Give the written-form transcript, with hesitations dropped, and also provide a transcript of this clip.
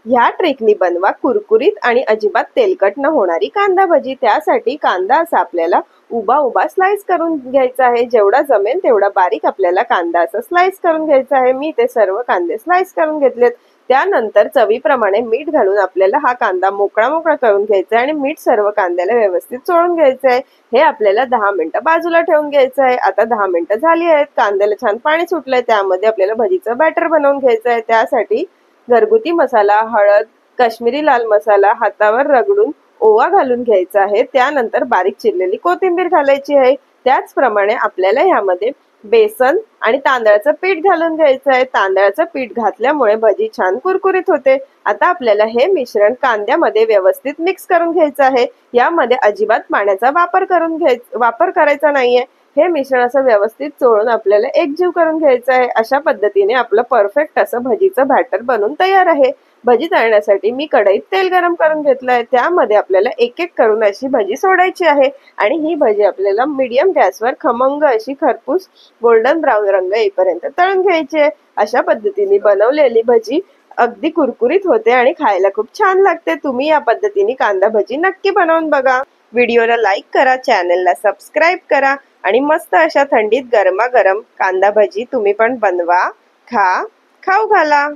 ह्या ट्रिकनी बनवा कुरकुरीत आणि अजिबात तेलकट न होणारी कांदा भजी। त्यासाठी कांदा असा आपल्याला उभा उभा स्लाइस करून घ्यायचा आहे। जेवढा जमेल तेवढा बारीक आपल्याला कांदा असा स्लाइस करून घ्यायचा आहे। मी ते सर्व कांदे स्लाइस करून घेतलेत। त्यानंतर चवीप्रमाणे मीठ घालून आपल्याला हा कांदा मोकळा मोकळा करून घ्यायचा आहे आणि मीठ सर्व कांद्याला व्यवस्थित चोळून घ्यायचं आहे। हे आपल्याला 10 मिनिटं बाजूला ठेवून घ्यायचं आहे। आता 10 मिनिटं झाली आहेत, कांद्याला छान पाणी सुटलंय। त्यामध्ये आपल्याला भजीचं बॅटर बनवून घ्यायचं आहे। त्यासाठी घरगुती मसाला, हळद, काश्मीरी लाल मसाला हातावर रगडून ओवा घालून घ्यायचा आहे। त्यानंतर बारीक चिरलेली कोथिंबीर घालायची आहे। त्याचप्रमाणे आपल्याला ह्यामध्ये बेसन आणि तांदळाचं पीठ घालून घ्यायचं आहे। तांदळाचं पीठ घातल्यामुळे भजी छान कुरकुरीत होते। आता आपल्याला हे मिश्रण कांद्यामध्ये व्यवस्थित मिक्स करून घ्यायचं आहे। यामध्ये अजिबात पाण्याचा वापर करायचा नाहीये। हे मिश्रण असं व्यवस्थित चोळून आपल्याला एकजीव करून घ्यायचं आहे। अशा पद्धतीने आपलं परफेक्ट असं भजीचं बॅटर बनून तयार आहे। भजी तळण्यासाठी मी कढईत तेल गरम करून घेतलं आहे। त्यामध्ये आपल्याला एक एक करून अशी भजी सोडायची आहे आणि ही भजी आपल्याला मीडियम गॅसवर खमंग अशी खरपूस गोल्डन ब्राऊन रंग येईपर्यंत तळून घ्यायची आहे। अशा पद्धतीने बनवलेली भजी अगदी कुरकुरीत होते आणि खायला खूप छान लागते। तुम्ही या पद्धतीने कांदा भजी नक्की बनवून बघा। व्हिडिओला लाईक करा, चॅनलला सबस्क्राईब करा आणि मस्त अशा थंडीत गरमागरम कांदा भजी तुम्ही पण बनवा, खा, खाऊ घाला।